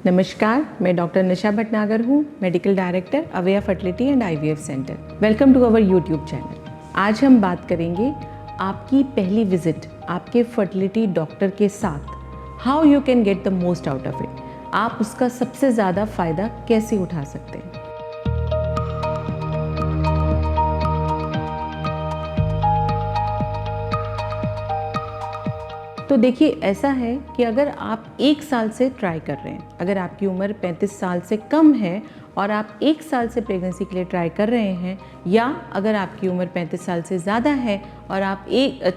नमस्कार, मैं डॉक्टर निशा भटनागर हूँ, medical director Aveya fertility and IVF centre. Welcome to our YouTube channel. आज हम बात करेंगे आपकी पहली विजिट आपके फर्टिलिटी डॉक्टर के साथ, how you can get the most out of it. आप उसका सबसे ज़्यादा फ़ायदा कैसे उठा सकते हैं। तो देखिए, ऐसा है कि अगर आप 1 साल से ट्राई कर रहे हैं, अगर आपकी उम्र 35 साल से कम है और आप 1 साल से प्रेगनेंसी के लिए ट्राई कर रहे हैं, या अगर आपकी उम्र 35 साल से ज़्यादा है और आप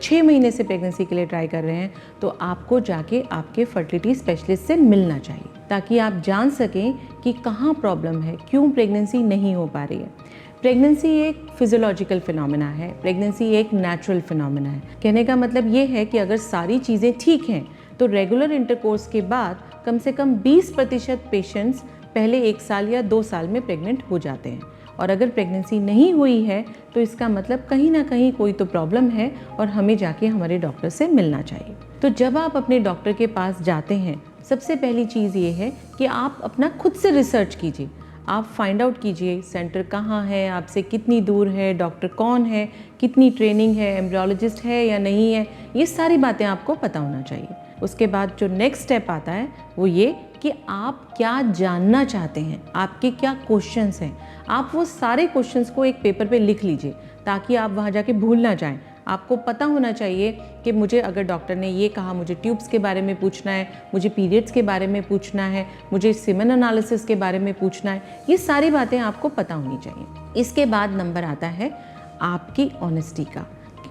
6 महीने से प्रेगनेंसी के लिए ट्राई कर रहे हैं, तो आपको जाके आपके फर्टिलिटी स्पेशलिस्ट से मिलना चाहिए, ताकि आप जान सकें कि कहाँ प्रॉब्लम है, क्यों प्रेगनेंसी नहीं हो पा रही है। प्रेगनेंसी एक फिजियोलॉजिकल फिनोमेना है, प्रेगनेंसी एक नेचुरल फिनोमेना है। कहने का मतलब ये है कि अगर सारी चीज़ें ठीक हैं तो रेगुलर इंटरकोर्स के बाद कम से कम 20% पेशेंट्स पहले 1 साल या 2 साल में प्रेग्नेंट हो जाते हैं। और अगर प्रेगनेंसी नहीं हुई है तो इसका मतलब कहीं ना कहीं कोई तो प्रॉब्लम है और हमें जाके हमारे डॉक्टर से मिलना चाहिए। तो जब आप अपने डॉक्टर के पास जाते हैं, सबसे पहली चीज़ ये है कि आप अपना खुद से रिसर्च कीजिए। आप फाइंड आउट कीजिए सेंटर कहाँ है, आपसे कितनी दूर है, डॉक्टर कौन है, कितनी ट्रेनिंग है, एम्ब्रियोलॉजिस्ट है या नहीं है, ये सारी बातें आपको पता होना चाहिए। उसके बाद जो नेक्स्ट स्टेप आता है वो ये कि आप क्या जानना चाहते हैं, आपके क्या क्वेश्चंस हैं। आप वो सारे क्वेश्चंस को एक पेपर पे लिख लीजिए, ताकि आप वहाँ जाके भूल ना जाएं। आपको पता होना चाहिए कि मुझे अगर डॉक्टर ने ये कहा, मुझे ट्यूब्स के बारे में पूछना है, मुझे पीरियड्स के बारे में पूछना है, मुझे सीमेन एनालिसिस के बारे में पूछना है, ये सारी बातें आपको पता होनी चाहिए। इसके बाद नंबर आता है आपकी ऑनेस्टी का।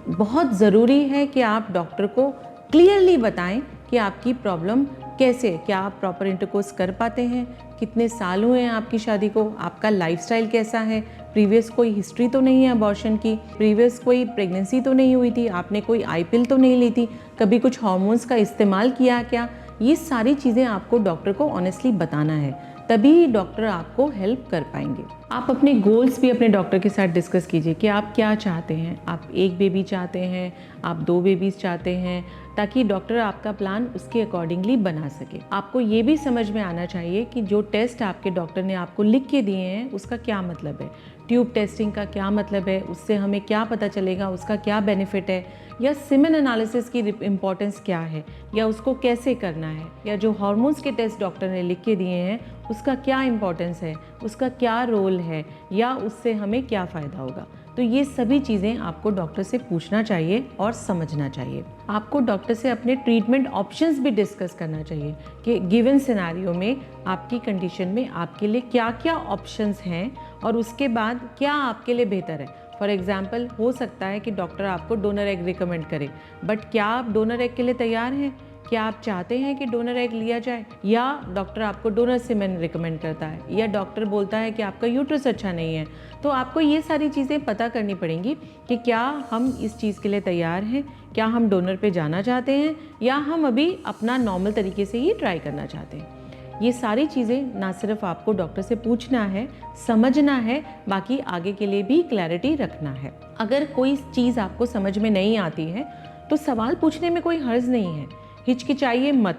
बहुत ज़रूरी है कि आप डॉक्टर को क्लियरली बताएं कि आपकी प्रॉब्लम कैसे, क्या आप प्रॉपर इंटरकोर्स कर पाते हैं, कितने साल हुए हैं आपकी शादी को, आपका लाइफस्टाइल कैसा है, प्रीवियस कोई हिस्ट्री तो नहीं है अबॉर्शन की, प्रीवियस कोई प्रेगनेंसी तो नहीं हुई थी, आपने कोई IPL तो नहीं ली थी, कभी कुछ हार्मोन्स का इस्तेमाल किया क्या। ये सारी चीज़ें आपको डॉक्टर को ऑनेस्टली बताना है, तभी डॉक्टर आपको हेल्प कर पाएंगे। आप अपने गोल्स भी अपने डॉक्टर के साथ डिस्कस कीजिए कि आप क्या चाहते हैं। आप 1 बेबी चाहते हैं, आप 2 बेबीज़ चाहते हैं, ताकि डॉक्टर आपका प्लान उसके अकॉर्डिंगली बना सके। आपको ये भी समझ में आना चाहिए कि जो टेस्ट आपके डॉक्टर ने आपको लिख के दिए हैं उसका क्या मतलब है, ट्यूब टेस्टिंग का क्या मतलब है, उससे हमें क्या पता चलेगा, उसका क्या बेनिफिट है, या सीमेन एनालिसिस की इम्पोर्टेंस क्या है, या उसको कैसे करना है, या जो हार्मोन्स के टेस्ट डॉक्टर ने लिख के दिए हैं उसका क्या इम्पोर्टेंस है, उसका क्या रोल है, या उससे हमें क्या फ़ायदा होगा। तो ये सभी चीज़ें आपको डॉक्टर से पूछना चाहिए और समझना चाहिए। आपको डॉक्टर से अपने ट्रीटमेंट ऑप्शंस भी डिस्कस करना चाहिए कि गिवन सिनेरियो में आपकी कंडीशन में आपके लिए क्या क्या ऑप्शंस हैं और उसके बाद क्या आपके लिए बेहतर है। फॉर एग्जाम्पल, हो सकता है कि डॉक्टर आपको डोनर एग रिकमेंड करे, बट क्या आप डोनर एग के लिए तैयार हैं? क्या आप चाहते हैं कि डोनर एग लिया जाए, या डॉक्टर आपको डोनर सीमेन रिकमेंड करता है, या डॉक्टर बोलता है कि आपका यूट्रस अच्छा नहीं है। तो आपको ये सारी चीज़ें पता करनी पड़ेंगी कि क्या हम इस चीज़ के लिए तैयार हैं, क्या हम डोनर पे जाना चाहते हैं, या हम अभी अपना नॉर्मल तरीके से ही ट्राई करना चाहते हैं। ये सारी चीज़ें ना सिर्फ आपको डॉक्टर से पूछना है, समझना है, बाकी आगे के लिए भी क्लैरिटी रखना है। अगर कोई चीज़ आपको समझ में नहीं आती है तो सवाल पूछने में कोई हर्ज नहीं है। हिचकिचाइए मत,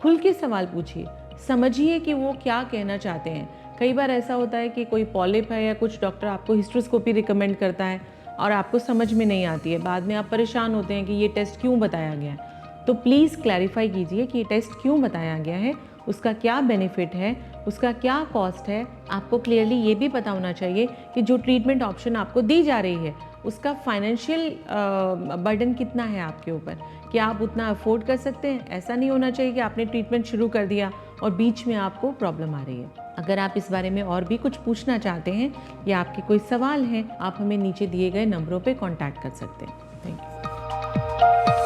खुल के सवाल पूछिए, समझिए कि वो क्या कहना चाहते हैं। कई बार ऐसा होता है कि कोई पॉलिप है या कुछ डॉक्टर आपको हिस्ट्रोस्कोपी रिकमेंड करता है और आपको समझ में नहीं आती है, बाद में आप परेशान होते हैं कि ये टेस्ट क्यों बताया गया है। तो प्लीज़ क्लैरिफाई कीजिए कि ये टेस्ट क्यों बताया गया है, उसका क्या बेनिफिट है, उसका क्या कॉस्ट है। आपको क्लियरली ये भी पता होना चाहिए कि जो ट्रीटमेंट ऑप्शन आपको दी जा रही है उसका फाइनेंशियल बर्डन कितना है आपके ऊपर, क्या आप उतना अफोर्ड कर सकते हैं। ऐसा नहीं होना चाहिए कि आपने ट्रीटमेंट शुरू कर दिया और बीच में आपको प्रॉब्लम आ रही है। अगर आप इस बारे में और भी कुछ पूछना चाहते हैं या आपके कोई सवाल हैं, आप हमें नीचे दिए गए नंबरों पे कांटेक्ट कर सकते हैं। Thank you.